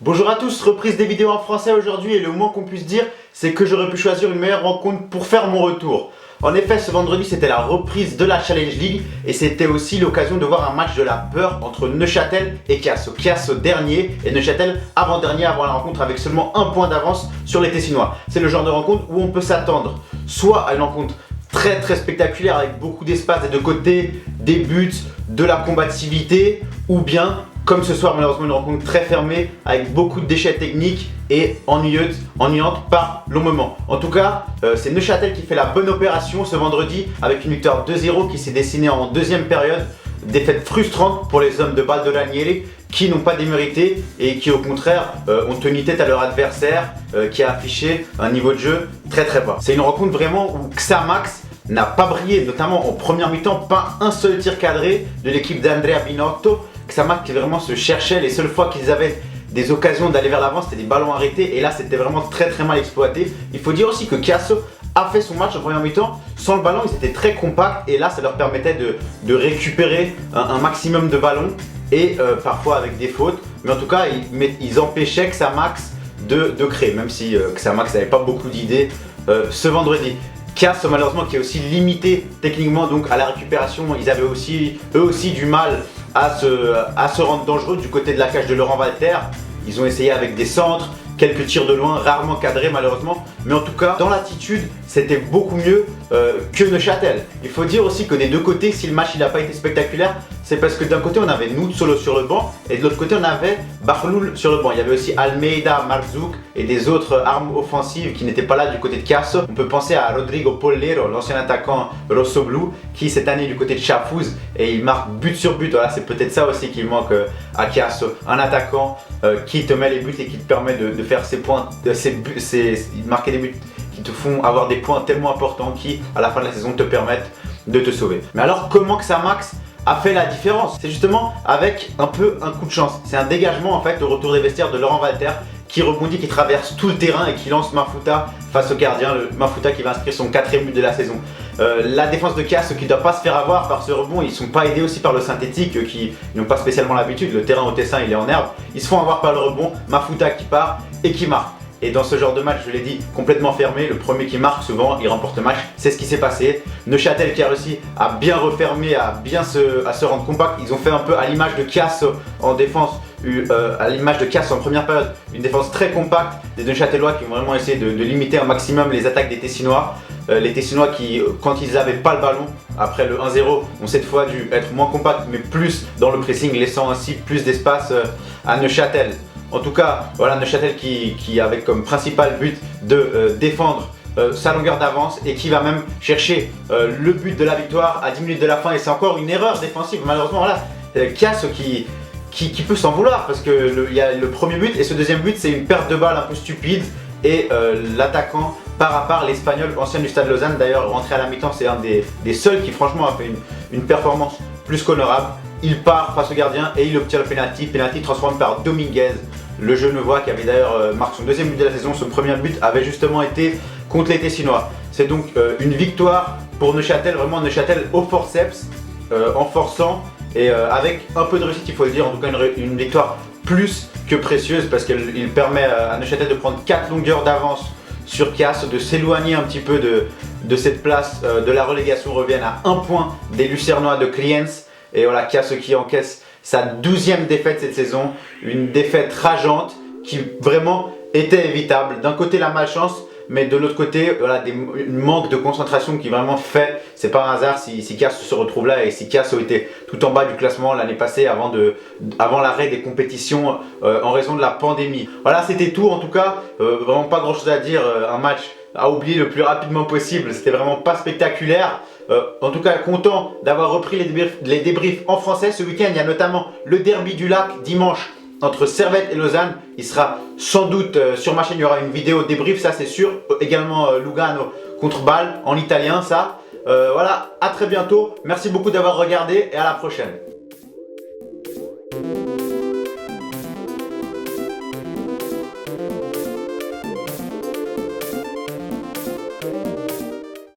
Bonjour à tous, reprise des vidéos en français aujourd'hui et le moins qu'on puisse dire, c'est que j'aurais pu choisir une meilleure rencontre pour faire mon retour. En effet, ce vendredi, c'était la reprise de la Challenge League et c'était aussi l'occasion de voir un match de la peur entre Neuchâtel et Chiasso. Chiasso dernier et Neuchâtel avant-dernier avant la rencontre avec seulement un point d'avance sur les Tessinois. C'est le genre de rencontre où on peut s'attendre soit à une rencontre très spectaculaire avec beaucoup d'espace des deux côtés, des buts, de la combativité, ou bien comme ce soir malheureusement une rencontre très fermée avec beaucoup de déchets techniques et ennuyante par long moment. En tout cas, c'est Neuchâtel qui fait la bonne opération ce vendredi avec une victoire 2-0 qui s'est dessinée en deuxième période. Défaite frustrante pour les hommes de Baldolanieri qui n'ont pas démérité et qui au contraire ont tenu tête à leur adversaire qui a affiché un niveau de jeu très bas. C'est une rencontre vraiment où Xamax n'a pas brillé, notamment en première mi-temps, pas un seul tir cadré de l'équipe d'Andrea Binotto. Xamax qui vraiment se cherchait, les seules fois qu'ils avaient des occasions d'aller vers l'avant, c'était des ballons arrêtés et là c'était vraiment très mal exploité. Il faut dire aussi que Chiasso a fait son match en première mi-temps sans le ballon, ils étaient très compacts et là ça leur permettait de récupérer un maximum de ballons et parfois avec des fautes, mais en tout cas ils empêchaient Xamax de créer, même si Xamax n'avait pas beaucoup d'idées ce vendredi. Chiasso malheureusement qui est aussi limité techniquement donc à la récupération, ils avaient aussi eux aussi du mal à se rendre dangereux du côté de la cage de Laurent Walter. Ils ont essayé avec des centres, quelques tirs de loin, rarement cadrés malheureusement, mais en tout cas dans l'attitude c'était beaucoup mieux que Neuchâtel. Il faut dire aussi que des deux côtés, si le match n'a pas été spectaculaire, c'est parce que d'un côté on avait Nuzzolo sur le banc et de l'autre côté on avait Barloul sur le banc. Il y avait aussi Almeida, Marzouk et des autres armes offensives qui n'étaient pas là du côté de Chiasso. On peut penser à Rodrigo Pollero, l'ancien attaquant rossoblu, qui cette année du côté de Chafouz et il marque but sur but. Voilà, c'est peut-être ça aussi qui manque à Chiasso. Un attaquant qui te met les buts et qui te permet de faire ses points, marquer des buts qui te font avoir des points tellement importants qui à la fin de la saison te permettent de te sauver. Mais alors comment Xamax a fait la différence? C'est justement avec un coup de chance. C'est un dégagement en fait au retour des vestiaires de Laurent Walter qui rebondit, qui traverse tout le terrain et qui lance Mafuta face au gardien, le Mafuta qui va inscrire son 4e but de la saison. La défense de Chiasso qui ne doit pas se faire avoir par ce rebond, ils ne sont pas aidés aussi par le synthétique qui n'ont pas spécialement l'habitude, le terrain au Tessin il est en herbe, ils se font avoir par le rebond, Mafuta qui part et qui marque. Et dans ce genre de match, je l'ai dit, complètement fermé, le premier qui marque souvent, il remporte le match, c'est ce qui s'est passé. Neuchâtel qui a réussi à bien refermer, à se rendre compact, ils ont fait un peu à l'image de Chiasso en défense, à l'image de Chiasso en première période, une défense très compacte des Neuchâtelois qui ont vraiment essayé de limiter un maximum les attaques des Tessinois. Les Tessinois qui, quand ils n'avaient pas le ballon, après le 1-0, ont cette fois dû être moins compacts mais plus dans le pressing, laissant ainsi plus d'espace à Neuchâtel. En tout cas, voilà Neuchâtel qui avait comme principal but de défendre sa longueur d'avance et qui va même chercher le but de la victoire à 10 minutes de la fin et c'est encore une erreur défensive. Malheureusement, voilà, Chiasso qui peut s'en vouloir parce que il y a le premier but et ce deuxième but c'est une perte de balle un peu stupide et l'attaquant part à part, l'Espagnol ancien du Stade Lausanne d'ailleurs rentré à la mi-temps, c'est un des seuls qui franchement a fait une performance plus qu'honorable. Il part face au gardien et il obtient le penalty transformé par Dominguez, le Genevois qui avait d'ailleurs marqué son 2e but de la saison. Son premier but avait justement été contre les Tessinois. C'est donc une victoire pour Neuchâtel, vraiment Neuchâtel au forceps, en forçant et avec un peu de réussite il faut le dire, en tout cas une victoire plus que précieuse parce qu'il permet à Neuchâtel de prendre 4 longueurs d'avance sur Chiasso, de s'éloigner un petit peu de cette place de la relégation, reviennent à 1 point des Lucernois de Clients. Et voilà, Chiasso qui encaisse sa 12e défaite cette saison, une défaite rageante qui vraiment était évitable. D'un côté la malchance, mais de l'autre côté voilà, un manque de concentration qui vraiment fait, c'est pas un hasard si Chiasso se retrouve là et si Chiasso était tout en bas du classement l'année passée avant l'arrêt des compétitions en raison de la pandémie. Voilà, c'était tout en tout cas, vraiment pas grand chose à dire, un match à oublier le plus rapidement possible, c'était vraiment pas spectaculaire. En tout cas content d'avoir repris les débriefs en français. Ce week-end il y a notamment le derby du lac dimanche entre Servette et Lausanne. Il sera sans doute sur ma chaîne, il y aura une vidéo débrief, ça c'est sûr. Également Lugano contre Bâle en italien ça. Voilà, à très bientôt, merci beaucoup d'avoir regardé et à la prochaine.